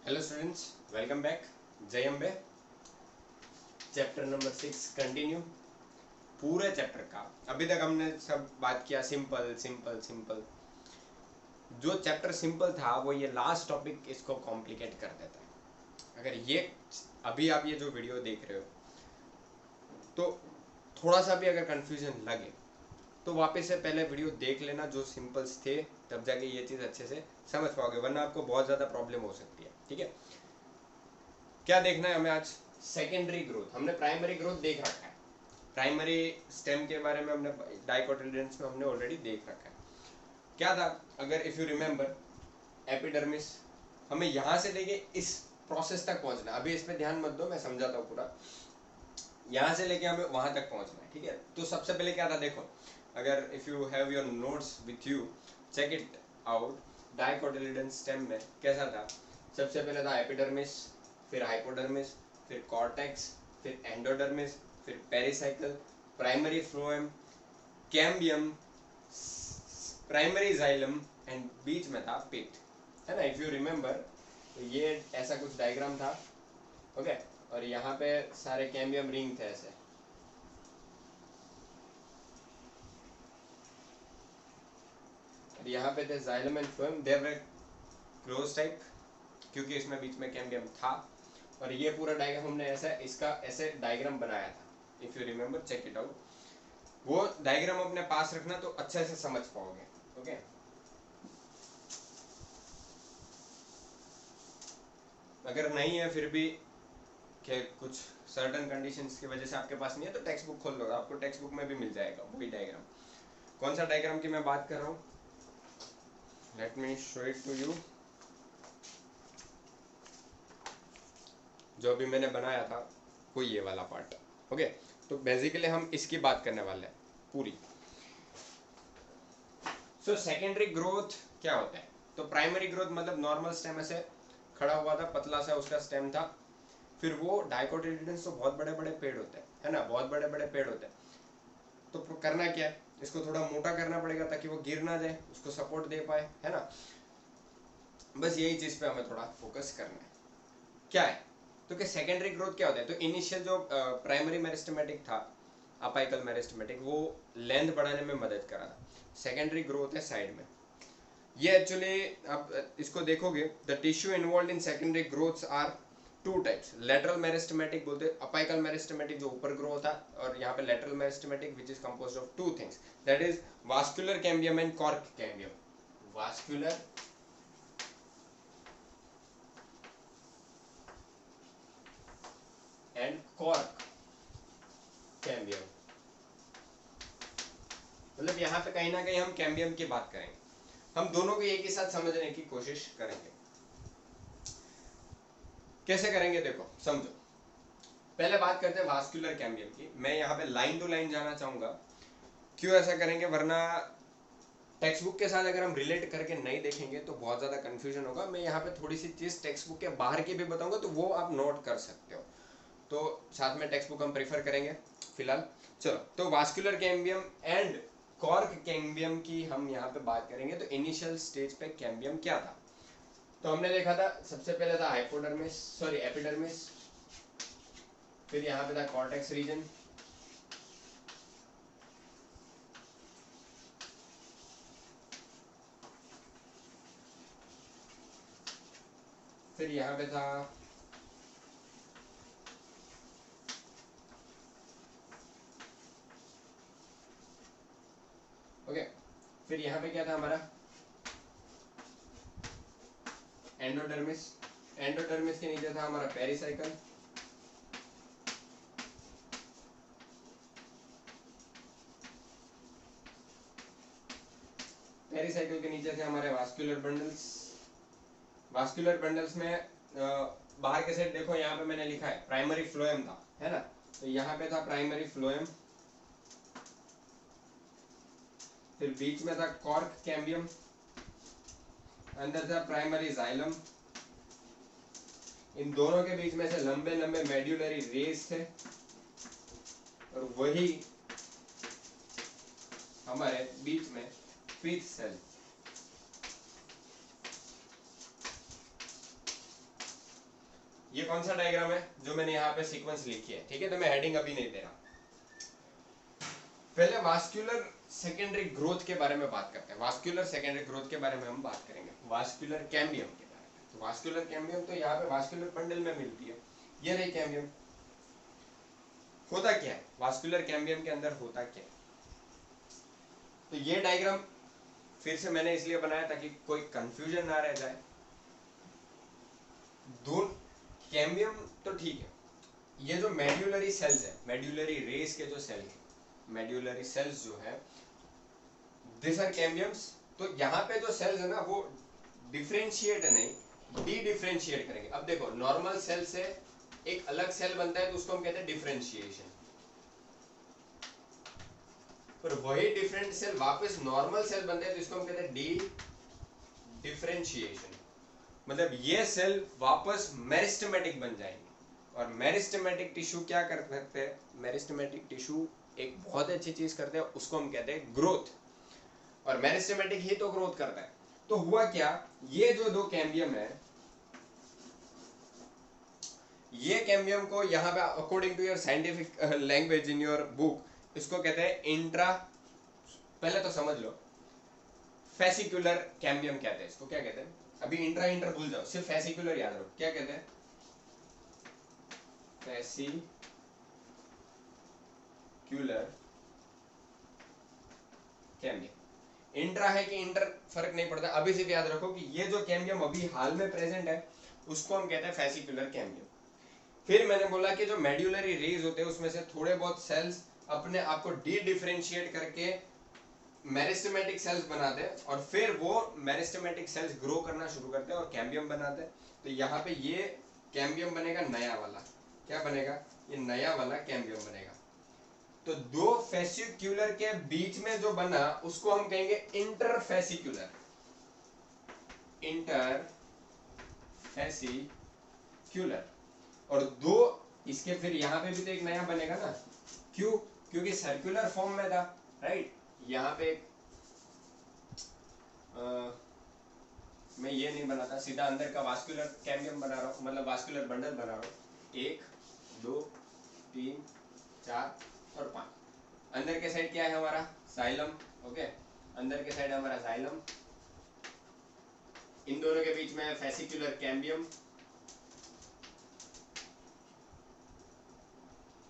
Hello students, welcome back. जय Ambe. Chapter number 6 continue. पूरे chapter का अभी तक हमने सब बात किया सिंपल सिंपल सिंपल। जो चैप्टर सिंपल था वो ये लास्ट टॉपिक इसको कॉम्प्लिकेट कर देता है। अगर ये अभी आप ये जो वीडियो देख रहे हो तो थोड़ा सा भी अगर कंफ्यूजन लगे तो वापस से पहले वीडियो देख लेना जो सिंपल्स थे, तब जाके ये चीज़ अच्छे से समझ पाओगे, वरना आपको बहुत ज़्यादा प्रॉब्लम हो सकती है। ठीक है, क्या देखना है हमें आज? Secondary growth. हमने प्राइमरी ग्रोथ देख रखा है, प्राइमरी स्टेम के बारे में हमने डाइकोटिलेडन्स में हमने ऑलरेडी देख रखा है। क्या था, अगर इफ यू रिमेंबर, एपिडर्मिस, हमें यहाँ से लेके इस प्रोसेस तक पहुंचना। अभी इस पे ध्यान मत दो, मैं समझाता हूँ पूरा। यहाँ से लेके हमें वहां तक पहुंचना है। ठीक है, तो सबसे पहले क्या था देखो, अगर if you have your notes with you, check it out. Dicotyledons stem में कैसा था? सबसे पहले था एपिडर्मिस, फिर हाइपोडर्मिस, फिर कॉर्टेक्स, फिर एंडोडर्मिस, फिर pericycle, primary phloem, cambium, primary xylem and बीच में था पिट, है ना? इफ यू रिमेंबर, तो ये ऐसा कुछ डायग्राम था। ओके, और यहाँ पे सारे कैम्बियम रिंग थे ऐसे। और यहाँ पे थे xylem and phloem, they were close type, क्योंकि इसमें बीच में कैम्बियम था। और ये पूरा डायग्राम हमने ऐसा इसका ऐसे डायग्राम बनाया था। If you remember, check it out. वो डायग्राम अपने पास रखना तो अच्छे से समझ पाओगे। ओके, अगर नहीं है फिर भी कि कुछ सर्टन कंडीशंस की वजह से आपके पास नहीं है तो टेक्स्ट बुक खोल लो, आपको टेक्स्ट बुक में भी मिल जाएगा वही डायग्राम। कौन सा डायग्राम की मैं बात कर रहा हूँ? Let me show it to you. जो अभी मैंने बनाया था वो ये वाला पार्ट। ओके, तो बेसिकली हम इसकी बात करने वाले हैं पूरी। सो सेकेंडरी ग्रोथ क्या होता है? तो प्राइमरी ग्रोथ मतलब नॉर्मल स्टेम ऐसे खड़ा हुआ था, पतला सा उसका स्टेम था। फिर वो डाइकोटिलेडन्स तो बहुत बड़े बड़े पेड़ होते हैं, है ना? बहुत बड़े बड़े पेड़ होते हैं। तो करना क्या है, इसको थोड़ा मोटा करना पड़ेगा ताकि वो गिर ना जाए, उसको सपोर्ट दे पाए, है ना? बस यही चीज पे हमें थोड़ा फोकस करना है। क्या है तो कि सेकेंडरी ग्रोथ क्या होता है? तो इनिशियल जो प्राइमरी मेरिस्टेमेटिक था, अपाइकल मेरिस्टेमेटिक, वो लेंथ बढ़ाने में मदद करा था। सेकेंडरी ग्रोथ है साइड में। ये एक्चुअली आप इसको देखोगे, the tissue involve in secondary growths are two types. Lateral meristematic बोलते हैं, अपाइकल मेरिस्टेमेटिक जो ऊपर ग्रो होता है, और यहाँ पे lateral meristematic which is composed of two things, that is vascular cambium and cork cambium. Vascular and cork cambium. मतलब यहाँ पे कहीं ना कहीं हम कैम्बियम की बात करेंगे। हम दोनों को एक ही साथ समझने की कोशिश करेंगे। कैसे करेंगे देखो, समझो। पहले बात करते हैं वास्कुलर कैम्बियम की। मैं यहाँ पे लाइन टू लाइन जाना चाहूंगा। क्यों ऐसा करेंगे? वरना टेक्स्ट बुक के साथ अगर हम रिलेट करके नहीं देखेंगे तो बहुत ज्यादा कंफ्यूजन होगा। मैं यहाँ पे थोड़ी सी चीज टेक्स्ट बुक के बाहर की भी बताऊंगा, तो वो आप नोट कर सकते हो। तो साथ में टेक्स्ट बुक हम प्रेफर करेंगे फिलहाल। चलो, तो vascular cambium and cork cambium की हम यहाँ पे बात करेंगे। तो इनिशियल स्टेज पे कैम्बियम क्या था? तो हमने देखा था सबसे पहले था हाइपोडर्मिस, सॉरी एपिडर्मिस, फिर यहाँ पे था कॉर्टेक्स रीजन, फिर यहाँ पे था ओके, फिर यहाँ पे क्या था हमारा एंडोडर्मिस। एंडोडर्मिस के नीचे था हमारा पेरिसाइकल, पेरिसाइकल के नीचे थे हमारे वास्कुलर बंडल्स। वास्कुलर बंडल्स में बाहर के साइड देखो, यहाँ पे मैंने लिखा है प्राइमरी फ्लोएम था, है ना? तो यहाँ पे था प्राइमरी फ्लोएम, फिर बीच में था कॉर्क कैम्बियम, अंदर था प्राइमरी जाइलम, इन दोनों के बीच में से लंबे लंबे मेड्यूलरी रेस थे, और वही हमारे बीच में पीथ सेल। ये कौन सा डायग्राम है जो मैंने यहाँ पे सीक्वेंस लिखी है, ठीक है, तो मैं हेडिंग अभी नहीं दे रहा। पहले वास्कुलर सेकेंडरी ग्रोथ के बारे में बात करते हैं। वास्कुलर सेकेंडरी ग्रोथ के बारे में हम बात करेंगे, वास्कुलर कैम्बियम के बारे में। तो वास्कुलर कैम्बियम तो यहाँ पे वास्कुलर बंडल में मिलती है, ये रही कैम्बियम। होता क्या है वास्कुलर कैम्बियम के अंदर, होता क्या है? तो ये डायग्राम फिर से मैंने इसलिए बनाया ताकि कोई कंफ्यूजन ना रह जाए। दो कैम्बियम तो ठीक है, ये जो मेड्यूलरी सेल्स है, मेड्यूलरी रेस के जो सेल है, मेड्यूलरी सेल्स जो है, दिस आर कैम्बियम्स। तो यहाँ पे जो सेल्स है ना वो डिफरेंशिएट नहीं, डी डिफरेंशिएट करेंगे। अब देखो नॉर्मल सेल से एक अलग सेल बनता है तो उसको हम कहते हैं डिफरेंशिएशन, पर वही डिफरेंट सेल वापस नॉर्मल सेल बनता है तो इसको हम कहते हैं डी डिफरेंशिएशन। मतलब ये सेल वापस मेरिस्टेमेटिक बन जाएंगे। और मेरिस्टेमेटिक टिश्यू क्या कर सकते हैं? मेरिस्टेमेटिक टिश्यू एक बहुत अच्छी चीज करते हैं, उसको हम कहते हैं ग्रोथ। और मेरिस्टेमेटिक ही तो ग्रोथ करता है। तो हुआ क्या, ये जो दो कैम्बियम है, ये कैम्बियम को यहाँ पे according to your scientific language in your book, इसको कहते हैं इंट्रा, पहले तो समझ लो, फेसिकुलर कैम्बियम कहते हैं इसको। क्या कहते हैं? अभी इंट्रा इंटर भूल जाओ, सिर्फ फेसिकुलर याद रखो। क्या कहते हैं? फेसिक्यूलर कैम्बियम। इंट्रा है कि इंटर फर्क नहीं पड़ता, अभी सिर्फ याद रखो कि ये जो कैम्बियम अभी हाल में प्रेजेंट है उसको हम कहते हैं फेसिकुलर कैम्बियम। फिर मैंने बोला कि जो मेड्यूलरी रेज होते हैं उसमें से थोड़े बहुत सेल्स अपने आप को डी डिफरेंशिएट करके मेरिस्टेमेटिक सेल्स बनाते हैं और फिर वो मेरिस्टेमेटिक सेल्स ग्रो करना शुरू करते हैं और कैम्बियम बनाते हैं। तो यहाँ पे ये कैम्बियम बनेगा नया वाला। क्या बनेगा? ये नया वाला कैम्बियम बनेगा। तो दो फेसिक्यूलर के बीच में जो बना उसको हम कहेंगे इंटरफेसिक्यूलर, इंटरफेसिक्यूलर। और दो इसके फिर यहाँ पे भी तो एक नया बनेगा ना, क्यों? क्योंकि सर्कुलर फॉर्म में था, राइट। यहाँ पे मैं ये नहीं बनाता, सीधा अंदर का वास्कुलर कैम्बियम बना रहा हूँ, मतलब वास्कुलर बंडल बना रहा हूँ। 1 2 3 4 और 5। अंदर के साइड क्या है हमारा? जाइलम। ओके, अंदर के साइड हमारा जाइलम, इन दोनों के बीच में है फेसिकुलर कैम्बियम।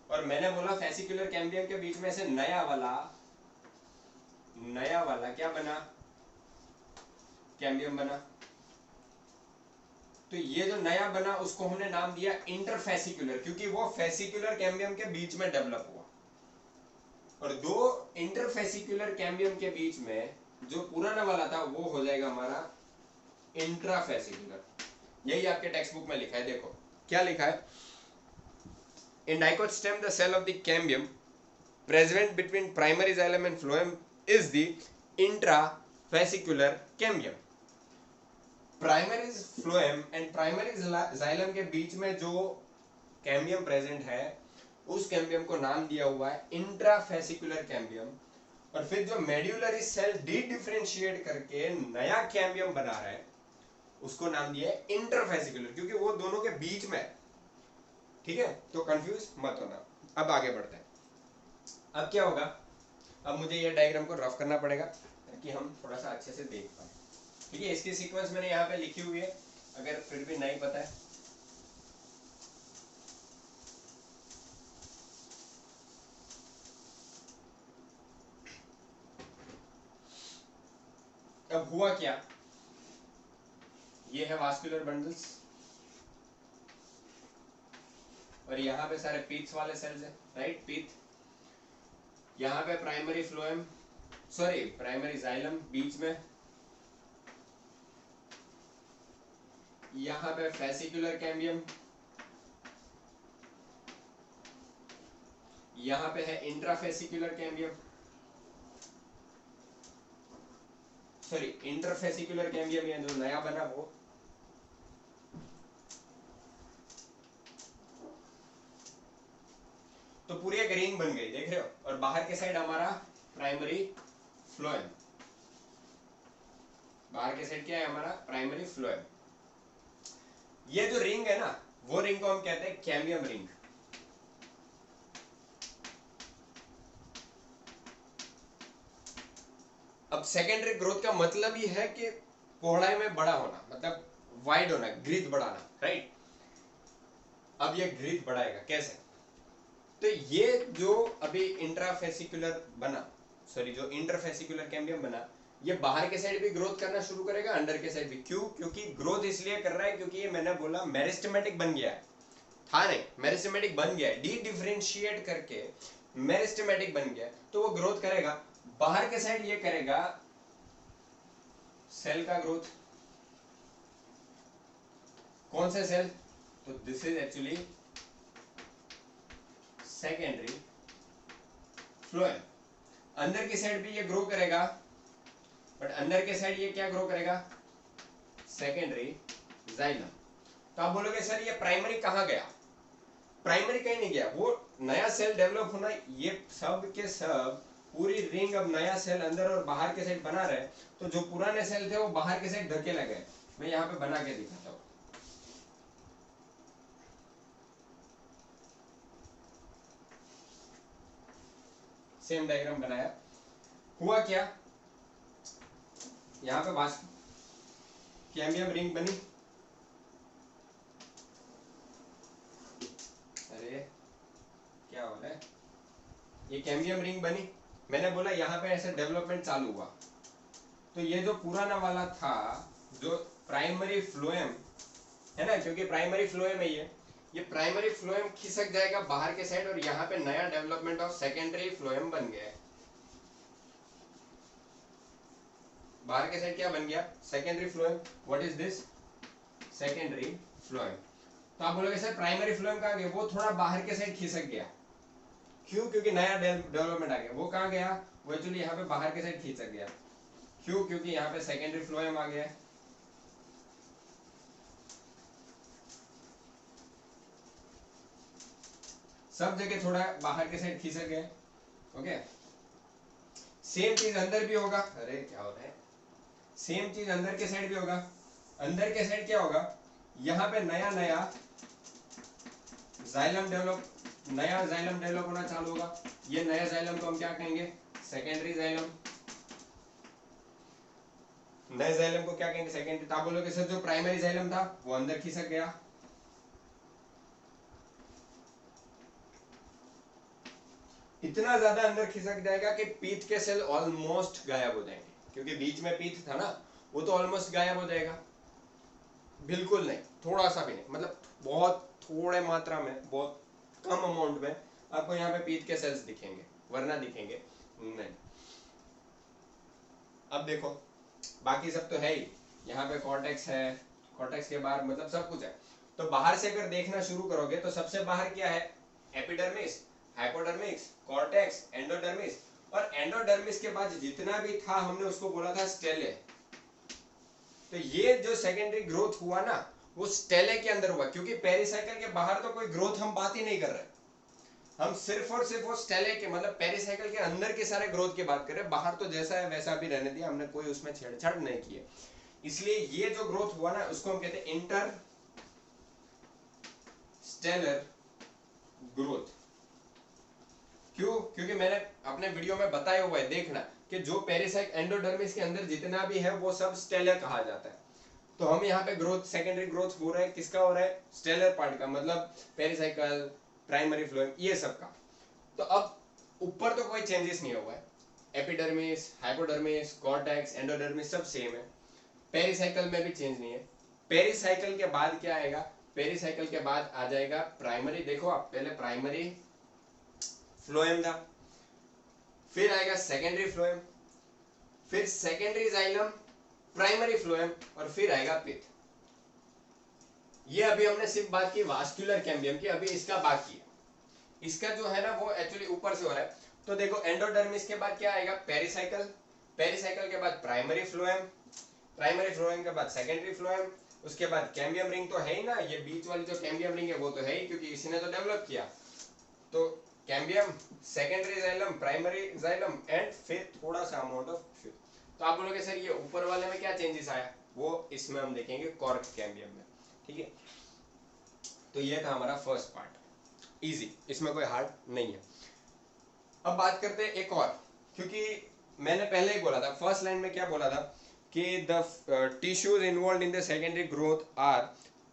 और मैंने बोला फेसिकुलर कैम्बियम के बीच में से नया वाला क्या बना? कैम्बियम बना। तो ये जो नया बना उसको हमने नाम दिया इंटरफेसिकुलर, क्योंकि वो फेसिकुलर कैम्बियम के बीच में डेवलप हुआ। और दो इंटरफेसिकुलर कैम्बियम के बीच में जो पुराना वाला था वो हो जाएगा हमारा इंट्राफेसिकुलर। यही आपके टेक्स्ट बुक में लिखा है, देखो क्या लिखा है। In dicot stem, the cell of the cambium present between primary xylem and phloem is the intrafascicular cambium. Primary phloem and primary xylem के बीच में जो कैम्बियम प्रेजेंट है उस कैम्बियम को नाम दिया हुआ है इंट्राफेसिकुलर कैम्बियम। और फिर जो मेड्यूलरी सेल डी डिफरेंशिएट करके नया कैम्बियम बना रहा है उसको नाम दिया है इंटरफेसिकुलर, क्योंकि वो दोनों के बीच में। ठीक है, तो कंफ्यूज मत होना। अब आगे बढ़ते हैं। अब क्या होगा, अब मुझे ये डायग्राम को रफ करना पड़ेगा ताकि हम थोड़ा सा अच्छे से देख पाए। ठीक है, इसकी सीक्वेंस मैंने यहाँ पे लिखी हुई है, अगर फिर भी नहीं पता है। अब हुआ क्या, ये है वास्कुलर बंडल्स और यहाँ पे सारे पीथ्स वाले सेल्स है, राइट, पीथ। यहाँ पे primary phloem, sorry primary xylem बीच में, यहाँ पे फेसिकुलर कैम्बियम, यहाँ पे है intrafascicular cambium, sorry interfascicular cambium, ये जो नया बना वो। तो पूरी एक रिंग बन गई, देख रहे हो। और बाहर के साइड हमारा प्राइमरी फ्लोएम, बाहर के साइड क्या है हमारा? Primary phloem. ये जो रिंग है ना वो रिंग को हम कहते हैं कैम्बियम रिंग। अब सेकेंडरी ग्रोथ का मतलब ही है कि पौड़ाई में बड़ा होना, मतलब वाइड होना, ग्रीथ बढ़ाना, राइट। अब ये ग्रीथ बढ़ाएगा कैसे? तो ये जो अभी इंट्राफेसिकुलर बना, सॉरी जो इंटरफेसिकुलर कैम्बियम बना, ये बाहर के साइड भी ग्रोथ करना शुरू करेगा, अंडर के साइड भी। क्यों? क्योंकि ग्रोथ इसलिए कर रहा है क्योंकि ये मैंने बोला मेरिस्टेमेटिक बन गया है, था नहीं, मेरिस्टेमेटिक बन गया है, डी डिफरेंशिएट करके मेरिस्टेमेटिक बन गया, तो वो ग्रोथ करेगा। बाहर के साइड ये करेगा सेल का ग्रोथ। कौन से सेल? तो this is actually secondary phloem. अंदर की साइड भी ये ग्रो करेगा, बट अंदर के साइड ये क्या ग्रो करेगा? Secondary xylem. तो आप बोलोगे सर ये प्राइमरी कहाँ गया? प्राइमरी कहीं नहीं गया, वो नया सेल डेवलप होना, ये सब के सब पूरी रिंग अब नया सेल अंदर और बाहर के साइड बना रहे। तो जो पुराने सेल थे वो बाहर के साइड धकेले गए। मैं यहाँ पे बना के दिखाता हूँ। सेम डायग्राम बनाया। हुआ क्या, यहाँ पे बात कैम्बियम रिंग बनी। अरे क्या हो रहा है, ये कैम्बियम रिंग बनी। मैंने बोला यहाँ पे ऐसे डेवलपमेंट चालू हुआ। तो ये जो पुराना वाला था, जो प्राइमरी फ्लोएम है ना, क्योंकि प्राइमरी फ्लोएम है ये प्राइमरी फ्लोएम खिसक जाएगा बाहर के साइड, और यहाँ पे नया डेवलपमेंट ऑफ सेकेंडरी फ्लोएम बन गया है। बाहर के साइड क्या बन गया? Secondary phloem. What is this? Secondary phloem. तो आप बोलोगे सर प्राइमरी फ्लोएम कहाँ गया? वो थोड़ा बाहर के साइड खिसक गया। क्यों? क्योंकि नया डेवलपमेंट आ गया। वो कहाँ गया? वो एक्चुअली यहाँ पे बाहर के साइड खिसक गया। क्यों? क्योंकि यहाँ पे सेकेंडरी फ्लोएम आ गया है। सब जगह थोड़ा बाहर के साइड खिसक गए। ओके, सेम चीज अंदर भी होगा। अरे क्या हो रहा है, सेम चीज अंदर के साइड भी होगा। अंदर के साइड क्या होगा? यहाँ पे नया नया जाइलम डेवलप होना चालू होगा। ये नया जाइलम को हम क्या कहेंगे? Secondary xylem. नए जाइलम को क्या कहेंगे? सेकेंडरी। तो आप बोलोगे सर जो प्राइमरी जाइलम था वो अंदर खिसक गया। इतना ज्यादा अंदर खिसक जाएगा कि पीत के सेल ऑलमोस्ट गायब हो जाएंगे, क्योंकि बीच में पीत था ना, वो तो ऑलमोस्ट गायब हो जाएगा। बिल्कुल नहीं, थोड़ा सा भी नहीं, मतलब बहुत थोड़े मात्रा में, बहुत कम अमाउंट में आपको यहाँ पे पीत के सेल्स दिखेंगे, वरना दिखेंगे नहीं। अब देखो बाकी सब तो है ही, यहाँ पे कॉर्टेक्स है, कॉर्टेक्स के बाहर मतलब सब कुछ है। तो बाहर से अगर देखना शुरू करोगे तो सबसे बाहर क्या है? Epidermis, hypodermis, cortex, endodermis. और एंडोडर्मिस के बाद जितना भी था हमने उसको बोला था स्टेले। तो ये जो सेकेंडरी ग्रोथ हुआ ना, वो स्टेले के अंदर हुआ, क्योंकि पेरिसाइकिल के बाहर तो कोई ग्रोथ हम बात ही नहीं कर रहे। हम सिर्फ और सिर्फ वो स्टेले के मतलब पेरिसाइकिल के अंदर के सारे ग्रोथ की बात कर रहे हैं। बाहर तो जैसा है वैसा भी रहने दिया हमने, कोई उसमें छेड़छाड़ नहीं की है। इसलिए ये जो ग्रोथ हुआ ना, उसको हम कहते हैं इंटर स्टेलर ग्रोथ। क्यों? क्योंकि मैंने अपने वीडियो में बताया हुआ है, देखना कि जो पेरिसाइक एंडोडर्मिस के अंदर जितना भी है वो सब स्टेलर कहा जाता है। तो हम यहाँ पे ग्रोथ, सेकेंडरी ग्रोथ हो रहा है, किसका हो रहा है? स्टेलर पार्ट का, मतलब पेरिसाइकल, प्राइमरी फ्लोएम, ये सब का। तो अब ऊपर तो कोई चेंजेस नहीं हुआ है, एपिडर्मिस, हाइपोडर्मिस, कॉर्टेक्स, एंडोडर्मिस सब सेम है। पेरिसाइकल में भी चेंज नहीं है। पेरिसाइकल के बाद क्या आएगा? पेरिसाइकल के बाद आ जाएगा प्राइमरी। देखो आप, पहले प्राइमरी फ्लोएम था, फिर आएगा सेकेंडरी फ्लोएम, फिर सेकेंडरी जाइलम, प्राइमरी फ्लोएम, और फिर आएगा पिथ। ये अभी हमने सिर्फ बात की वास्कुलर कैम्बियम की, अभी इसका बाकी है। इसका जो है ना वो एक्चुअली ऊपर से हो रहा है। तो देखो एंडोडर्मिस के बाद क्या आएगा? पेरिसाइकल, पेरिसाइकल के बाद प्राइमरी फ्लोएम, प्राइमरी फ्लोएम के बाद सेकेंडरी फ्लोएम, उसके बाद कैम्बियम रिंग तो है ही ना, ये बीच वाली जो कैम्बियम रिंग है वो तो है ही, क्योंकि इसी ने तो डेवलप किया। तो cambium, secondary xylem, primary xylem, and फिर थोड़ा सा अमाउंट ऑफ फिर। तो आप बोलोगे सर ये ऊपर वाले में क्या चेंजेस आया? वो इसमें हम देखेंगे कॉर्क कैम्बियम में, ठीक है। तो ये था हमारा फर्स्ट पार्ट, इजी, इसमें कोई हार्ड नहीं है। अब बात करते हैं एक और, क्योंकि मैंने पहले ही बोला था, फर्स्ट लाइन में क्या बोला था कि the tissues involve in the secondary growth are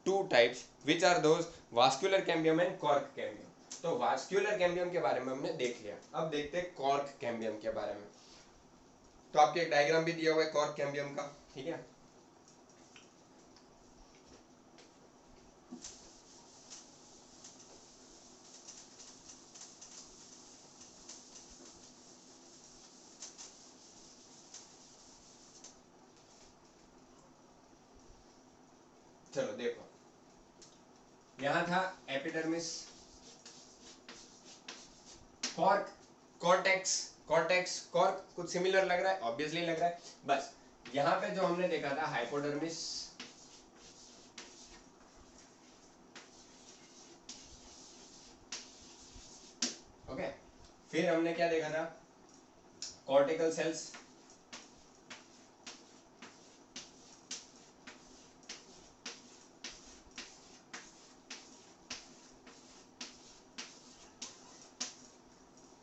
two types which are those vascular cambium and cork cambium. तो वास्कुलर कैम्बियम के बारे में हमने देख लिया, अब देखते हैं कॉर्क कैम्बियम के बारे में। तो आपके एक डायग्राम भी दिया हुआ है कॉर्क कैम्बियम का, ठीक है। चलो देखो, यहां था epidermis, cork, cortex, cortex, cork कुछ सिमिलर लग रहा है, ऑब्वियसली लग रहा है। बस यहां पे जो हमने देखा था हाइपोडर्मिस, ओके। फिर हमने क्या देखा था, कॉर्टिकल सेल्स,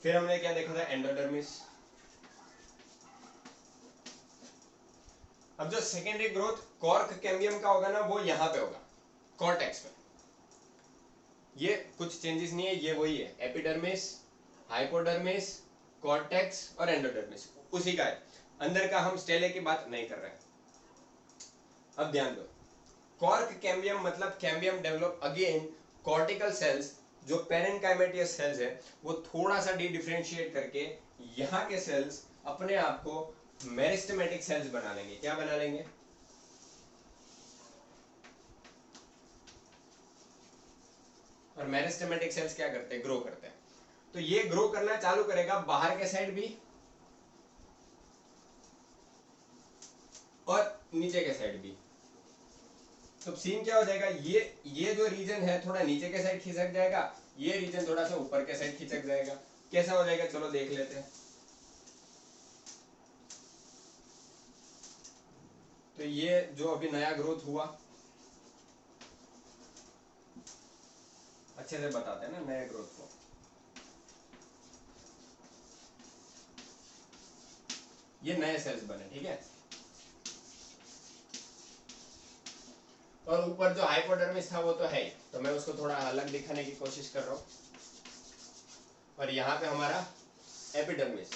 फिर हमने क्या देखा था, एंडोडर्मिस। अब जो सेकेंडरी ग्रोथ कॉर्क कैम्बियम का होगा ना, वो यहां पे होगा कॉर्टेक्स में। ये कुछ चेंजेस नहीं है, ये वही है, एपिडर्मिस, हाइपोडर्मिस, कॉर्टेक्स और एंडोडर्मिस उसी का है। अंदर का हम स्टेले की बात नहीं कर रहे हैं। अब ध्यान दो, कॉर्क कैम्बियम मतलब cambium develop again cortical cells, जो पेरेन्काइमेटियस सेल्स है वो थोड़ा सा डी डिफरेंशिएट करके यहाँ के सेल्स अपने आप को मेरिस्टेमेटिक सेल्स बना लेंगे। क्या बना लेंगे, और मेरिस्टेमेटिक सेल्स क्या करते हैं, ग्रो करते हैं। तो ये ग्रो करना चालू करेगा बाहर के साइड भी और नीचे के साइड भी। तो सीन क्या हो जाएगा, ये जो रीजन है थोड़ा नीचे के साइड खिसक जाएगा, ये रीजन थोड़ा सा ऊपर के साइड खिसक जाएगा। कैसा हो जाएगा, चलो देख लेते हैं। तो ये जो अभी नया ग्रोथ हुआ, अच्छे से बताते हैं ना नए ग्रोथ को। ये नए सेल्स बने, ठीक है। और ऊपर जो हाइपोडर्मिस था वो तो है ही, तो मैं उसको थोड़ा अलग दिखाने की कोशिश कर रहा हूं। और यहाँ पे हमारा एपिडर्मिस,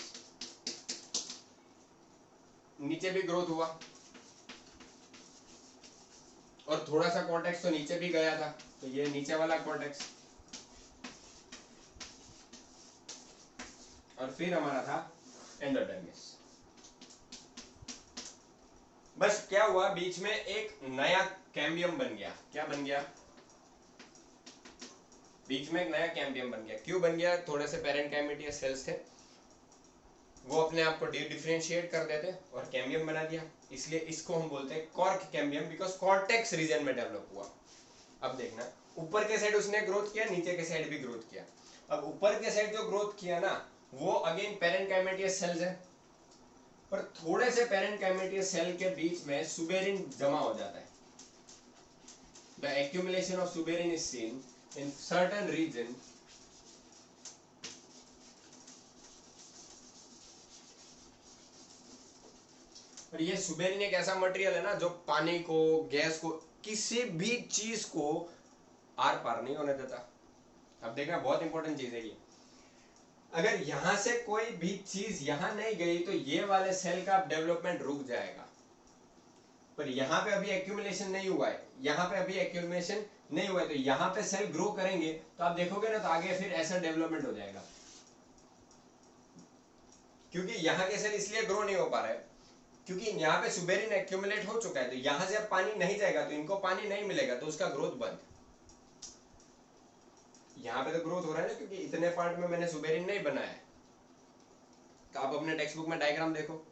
नीचे भी ग्रोथ हुआ और थोड़ा सा कॉर्टेक्स तो नीचे भी गया था, तो ये नीचे वाला कॉर्टेक्स। और फिर हमारा था एंडोडर्मिस। बस क्या हुआ, बीच में एक नया कैम्बियम बन गया। क्या बन गया, बीच में एक नया कैम्बियम बन गया। क्यों बन गया, थोड़े से पेरेन्काइमेटियस सेल्स थे, वो अपने आप को डिफरेंशिएट कर देते और कैम्बियम बना दिया, इसलिए इसको हम बोलते हैं cork cambium, because cortex region में डेवलप हुआ। अब देखना, ऊपर के साइड उसने ग्रोथ किया, नीचे के साइड भी ग्रोथ किया। अब ऊपर के साइड जो ग्रोथ किया ना, वो अगेन पेरेन्काइमेटियस सेल्स है, पर थोड़े से पेरेन्काइमेटियस सेल के बीच में सुबेरिन जमा हो जाता है। The accumulation of suberin is seen in certain region और ये सुबेरिन एक ऐसा मटेरियल है ना जो पानी को, गैस को, किसी भी चीज को आर पार नहीं होने देता। अब देखना, बहुत इंपॉर्टेंट चीज है ये। अगर यहां से कोई भी चीज यहां नहीं गई तो ये वाले सेल का डेवलपमेंट रुक जाएगा। पर यहाँ पे अभी एक्यूमुलेशन नहीं हुआ है, यहाँ पे अभी एक्यूमुलेशन नहीं हुआ है, तो यहाँ पे सेल ग्रो करेंगे, तो आप देखोगे ना, तो आगे फिर ऐसा डेवलपमेंट हो जाएगा। क्योंकि यहाँ के सेल इसलिए ग्रो नहीं हो पा रहे क्योंकि यहाँ पे सुबेरिन एक्यूमुलेट हो चुका है, तो यहाँ से अब पानी नहीं जाएगा, तो इनको पानी नहीं मिलेगा, तो उसका ग्रोथ बंद। यहाँ पे तो ग्रोथ हो रहा है ना, क्योंकि इतने पार्ट में मैंने सुबेरिन नहीं बनाया है। तो आप अपने टेक्स्ट बुक में डायग्राम देखो,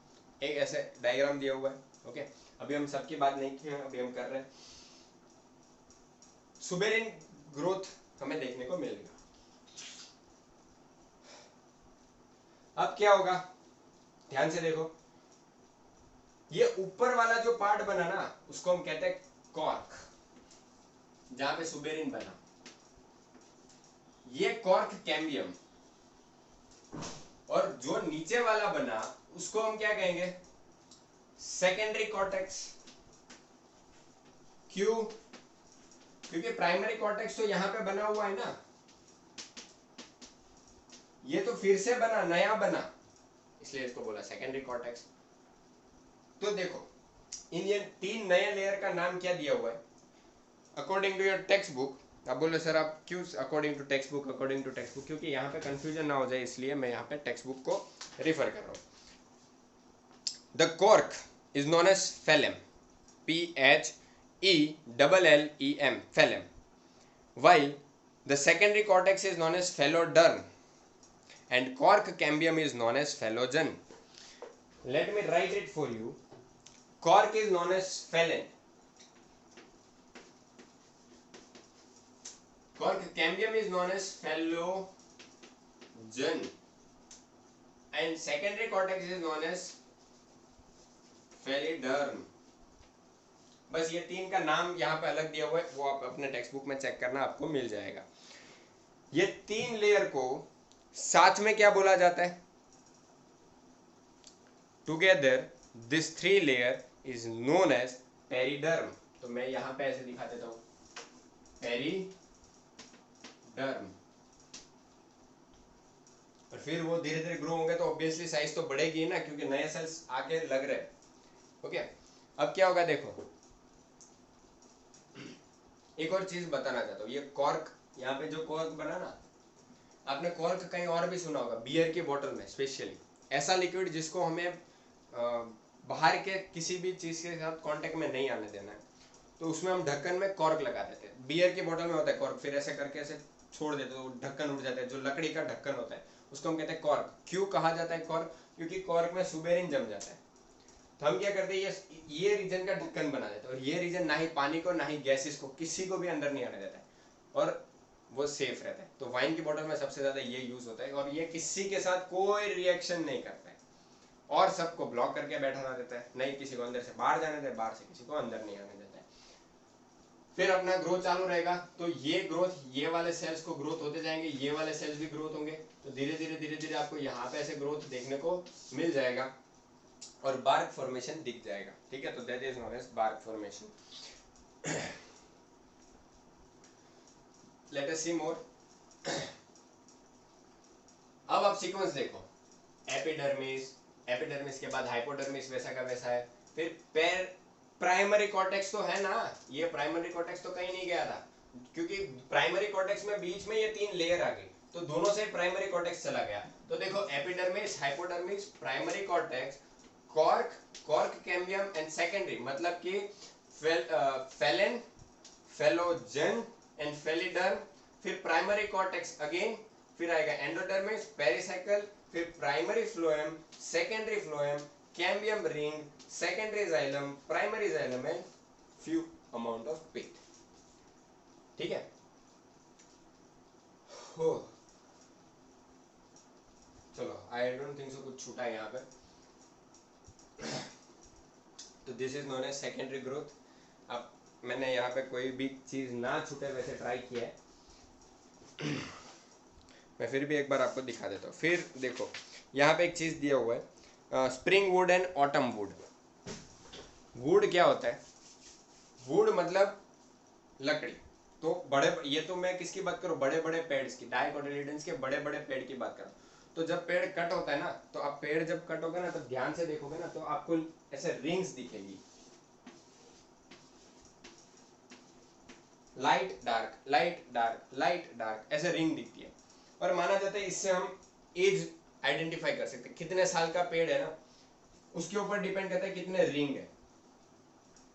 एक ऐसे डायग्राम दिया हुआ है, ओके। अभी हम सबकी बात नहीं की है, अभी हम कर रहे हैं सुबेरिन ग्रोथ, हमें देखने को मिलेगा। अब क्या होगा, ध्यान से देखो, ये ऊपर वाला जो पार्ट बना ना, उसको हम कहते हैं कॉर्क, जहां पे सुबेरिन बना। ये कॉर्क कैम्बियम, और जो नीचे वाला बना उसको हम क्या कहेंगे, सेकेंडरी कॉर्टेक्स। क्यों? क्योंकि प्राइमरी कॉर्टेक्स तो यहां पे बना हुआ है ना, ये तो फिर से बना, नया बना, इसलिए इसको बोला सेकेंडरी कॉर्टेक्स। तो देखो इन ये 3 नए लेयर का नाम क्या दिया हुआ है according to your text book. आप बोले सर आप क्यों according to text book, according to text book, क्योंकि यहाँ पे कंफ्यूजन ना हो जाए इसलिए मैं यहाँ पे टेक्स्ट बुक को रिफर कर रहा हूँ। The cork is known as phellem, PHELLEM, phellem, while the secondary cortex is known as phelloderm and cork cambium is known as phellogen. Let me write it for you. Cork is known as phellan, cork cambium is known as phellogen, and secondary cortex is known as phelloderm. बस ये 3 का नाम यहाँ पे अलग दिया हुआ है, वो आप अपने टेक्स्ट बुक में चेक करना, आपको मिल जाएगा। ये 3 लेयर को साथ में क्या बोला जाता है, together this 3 layer is known as periderm. तो मैं यहाँ पे ऐसे दिखा देता हूँ, पेरिडर्म। और फिर वो धीरे धीरे ग्रो होंगे तो ऑब्वियसली साइज तो बढ़ेगी ना, क्योंकि नए सेल्स आगे लग रहे हैं। ओके, अब क्या होगा देखो, एक और चीज बताना चाहता हूँ। ये कॉर्क, यहाँ पे जो कॉर्क बना ना, आपने कॉर्क कहीं और भी सुना होगा, बियर की बोतल में स्पेशली, ऐसा लिक्विड जिसको हमें बाहर के किसी भी चीज के साथ कांटेक्ट में नहीं आने देना है, तो उसमें हम ढक्कन में कॉर्क लगा देते हैं। बियर की बोतल में होता है कॉर्क, फिर ऐसे करके ऐसे छोड़ देते तो ढक्कन उठ जाता है, जो लकड़ी का ढक्कन होता है उसको हम कहते हैं कॉर्क। क्यों कहा जाता है कॉर्क? क्योंकि कॉर्क में सुबेरिन जम जाता है। तो हम क्या करते हैं, ये रीजन का ढक्कन बना देते हैं, और ये रीजन ना ही पानी को ना ही गैसेस को किसी को भी अंदर नहीं आने देता है, और वो सेफ रहता है। तो वाइन की बोतल में सबसे ज्यादा ये यूज होता है, और ये किसी के साथ कोई रिएक्शन नहीं करता है, और सबको ब्लॉक करके बैठा देता है, नहीं किसी को अंदर से बाहर जाने देता है, बाहर से किसी को अंदर नहीं आने देता है। फिर अपना ग्रोथ चालू रहेगा, तो ये ग्रोथ, ये वाले सेल्स को ग्रोथ होते जाएंगे, ये वाले सेल्स भी ग्रोथ होंगे, तो धीरे धीरे आपको यहाँ पे ऐसे ग्रोथ देखने को मिल जाएगा, और बार्क फॉर्मेशन दिख जाएगा। ठीक है, तो that is known as bark formation. Let us see more. अब आप सीक्वेंस देखो, एपिडर्मिस, एपिडर्मिस के बाद हाइपोडर्मिस वैसा का वैसा है, फिर प्राइमरी कॉर्टेक्स तो है ना, ये प्राइमरी कॉर्टेक्स तो कहीं नहीं गया था, क्योंकि प्राइमरी कॉर्टेक्स में बीच में ये 3 लेयर आ गई, तो दोनों से प्राइमरी कॉर्टेक्स चला गया। तो देखो epidermis, hypodermis, primary cortex, cork, cork cambium and secondary, मतलब कि फेलन, फेलोजन एंड फेलिडर्म, फिर प्राइमरी कॉर्टेक्स अगेन, फिर आएगा एंडोडर्मिस, पेरिसाइकल, फिर primary phloem, secondary phloem, cambium ring, secondary xylem, primary xylem and few amount of pith. ठीक है, हो चलो, आई डोंट थिंक सो कुछ छूटा है यहाँ पे। तो this is known as secondary growth. अब मैंने यहाँ पे कोई भी चीज ना छूटे वैसे ट्राई किया है, मैं फिर भी एक बार आपको दिखा देता हूँ। फिर देखो यहाँ पे एक चीज दिया हुआ है, spring wood and autumn would. Would क्या होता है? वुड मतलब लकड़ी। तो बड़े, ये तो मैं किसकी बात करूँ, बड़े बड़े पेड़ की, डाइकोटिलिडन्स के बड़े बड़े पेड़ की बात करूँ। तो जब पेड़ कट होता है ना, तो आप पेड़ जब कट होगा ना, तो ध्यान से देखोगे ना, तो आपको ऐसे रिंग्स दिखेगी, light dark, light dark, light dark, ऐसे रिंग दिखती है। और माना जाता है इससे हम एज आइडेंटिफाई कर सकते हैं, कितने साल का पेड़ है ना, उसके ऊपर डिपेंड करता है कितने रिंग है।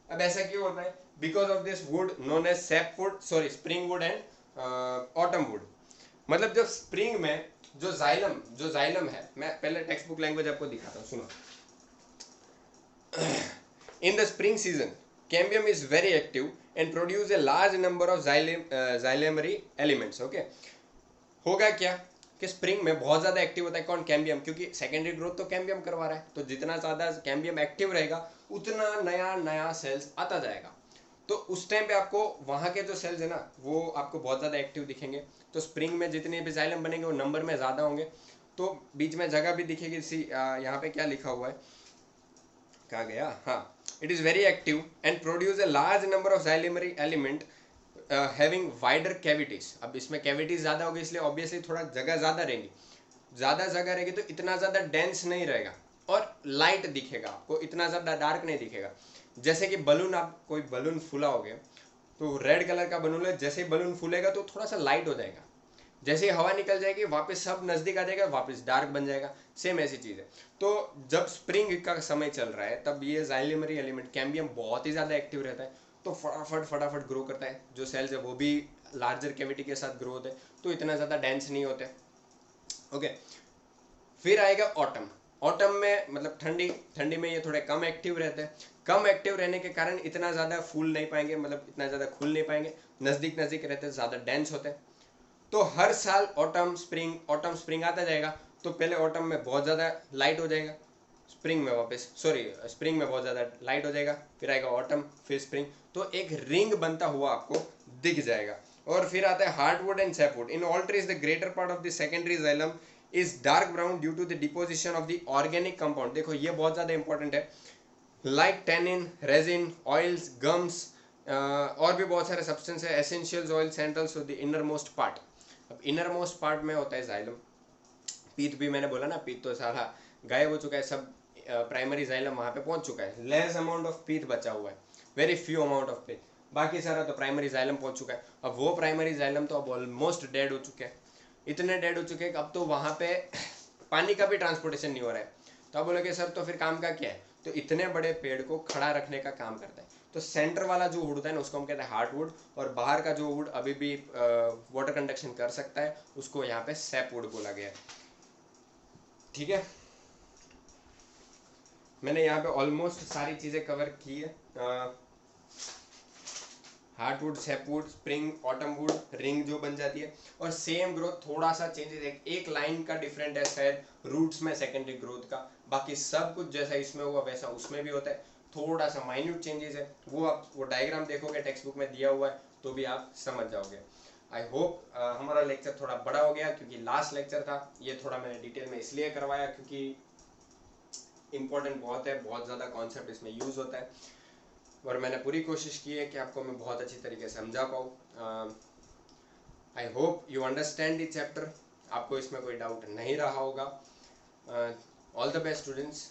अब ऐसा क्यों होता है? Because of this wood known as sap wood, sorry spring wood and autumn wood. मतलब जो स्प्रिंग में जो जाइलम है, मैं पहले टेक्स्ट बुक लैंग्वेज आपको दिखाता हूँ, सुनो। In the spring season cambium is very active and produce a large number of जाइलेमरी एलिमेंट्स। ओके, होगा क्या कि स्प्रिंग में बहुत ज्यादा एक्टिव होता है कौन? कैम्बियम, क्योंकि सेकेंडरी ग्रोथ तो कैम्बियम करवा रहा है। तो जितना ज्यादा कैम्बियम एक्टिव रहेगा उतना नया नया सेल्स आता जाएगा। तो उस टाइम पे आपको वहाँ के जो सेल्स है ना वो आपको बहुत ज़्यादा एक्टिव दिखेंगे। तो स्प्रिंग में जितने भी जाइलम बनेंगे वो नंबर में ज़्यादा होंगे। तो बीच में जगह भी दिखेगी, यहाँ पे क्या लिखा हुआ है, कहाँ गया, हाँ, it is very active and produce a large number of जाइलेमरी एलिमेंट हैविंग वाइडर कैविटीज। अब इसमें कैविटीज ज़्यादा होगी इसलिए ऑब्वियसली थोड़ा जगह ज़्यादा रहेगी, ज़्यादा जगह रहेगी तो इतना ज़्यादा डेंस नहीं रहेगा और लाइट दिखेगा आपको, इतना ज़्यादा डार्क नहीं दिखेगा। जैसे कि बलून, आप कोई बलून फूला हो गया तो रेड कलर का बलून है, जैसे ही बलून फूलेगा तो थोड़ा सा लाइट हो जाएगा, जैसे ही हवा निकल जाएगी वापस सब नज़दीक आ जाएगा, वापस डार्क बन जाएगा। सेम ऐसी चीज़ है। तो जब स्प्रिंग का समय चल रहा है तब ये जाइलेमरी एलिमेंट कैम्बियम बहुत ही ज़्यादा एक्टिव रहता है, तो फटाफट फटाफट ग्रो करता है। जो सेल्स है वो भी लार्जर कैविटी के साथ ग्रो होते हैं, तो इतना ज़्यादा डेंस नहीं होते। ओके, फिर आएगा ऑटम। ऑटम में मतलब ठंडी, ठंडी में ये थोड़े कम एक्टिव रहते हैं। कम एक्टिव रहने के कारण इतना ज़्यादा फूल नहीं पाएंगे, मतलब इतना ज़्यादा खुल नहीं पाएंगे, नज़दीक नज़दीक रहते हैं, ज़्यादा डेंस होते हैं। तो हर साल ऑटम स्प्रिंग आता जाएगा। तो पहले ऑटम में बहुत ज़्यादा लाइट हो जाएगा, स्प्रिंग में वापस, सॉरी, स्प्रिंग में बहुत ज़्यादा लाइट हो जाएगा, फिर आएगा ऑटम, फिर स्प्रिंग, तो एक रिंग बनता हुआ आपको दिख जाएगा। और फिर आता है hardwood and sapwood. In all trees the greater part of the secondary xylem is dark brown due to the deposition of the organic compound. देखो ये बहुत ज़्यादा इंपॉर्टेंट है, like tannin, resin, oils, gums, और भी बहुत सारे सब्सटेंस है, essentials oil centrals to the inner most part. अब इनर मोस्ट पार्ट में होता है जाइलम। पीत भी मैंने बोला ना, पीत तो सारा गायब हो चुका है, सब प्राइमरी जाइलम वहाँ पे पहुँच चुका है, लेस अमाउंट ऑफ पीत बचा हुआ है, वेरी फ्यू अमाउंट ऑफ पीत, बाकी सारा तो प्राइमरी जाइलम पहुँच चुका है। अब वो प्राइमरी जाइलम तो अब ऑलमोस्ट डेड हो चुके हैं, इतने डेड हो चुके हैं कि अब तो वहाँ पे पानी का भी ट्रांसपोर्टेशन नहीं हो रहा है। तो अब बोलोगे सर तो फिर काम का क्या है, तो इतने बड़े पेड़ को खड़ा रखने का काम करता है। तो सेंटर वाला जो वुड है ना उसको हम कहते हैं हार्डवुड, और बाहर का जो वुड अभी भी वाटर कंडक्शन कर सकता है उसको यहाँ पे सैपवुड बोला गया है। ठीक है, मैंने यहाँ पे ऑलमोस्ट सारी चीज़ें कवर की है। Hardwood, sapwood, spring, autumn would, ring जो बन जाती है, और सेम ग्रोथ, थोड़ा सा चेंजेस एक लाइन का डिफरेंट है शायद रूट्स में सेकेंडरी ग्रोथ का, बाकी सब कुछ जैसा इसमें हुआ वैसा उसमें भी होता है, थोड़ा सा माइन्यूट चेंजेस है, वो आप वो डायग्राम देखोगे टेक्स्ट बुक में दिया हुआ है तो भी आप समझ जाओगे। आई होप हमारा लेक्चर थोड़ा बड़ा हो गया क्योंकि लास्ट लेक्चर था, ये थोड़ा मैंने डिटेल में इसलिए करवाया क्योंकि इंपॉर्टेंट बहुत है, बहुत ज़्यादा कॉन्सेप्ट इसमें यूज़ होता है, और मैंने पूरी कोशिश की है कि आपको मैं बहुत अच्छी तरीके से समझा पाऊँ। I hope you understand the chapter, आपको इसमें कोई डाउट नहीं रहा होगा। All the best students,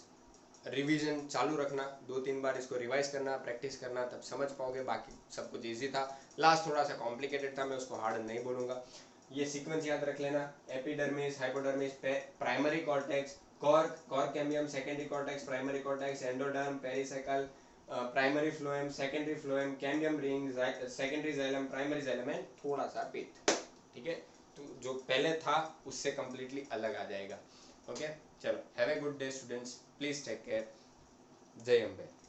revision चालू रखना, 2-3 बार इसको रिवाइज करना, प्रैक्टिस करना, तब समझ पाओगे। बाकी सब कुछ ईजी था, लास्ट थोड़ा सा कॉम्प्लिकेटेड था, मैं उसको हार्ड नहीं बोलूँगा। ये सीक्वेंस याद रख लेना, epidermis, hypodermis, primary cortex, cork cambium, secondary cortex, primary cortex, endoderm, pericycle, primary phloem, secondary phloem, cambium ring, secondary xylem, primary xylem and थोड़ा सा पित्त। ठीक है, तो जो पहले था उससे कम्प्लीटली अलग आ जाएगा। ओके, चलो, have a good day students, please take care, जय अम्बे।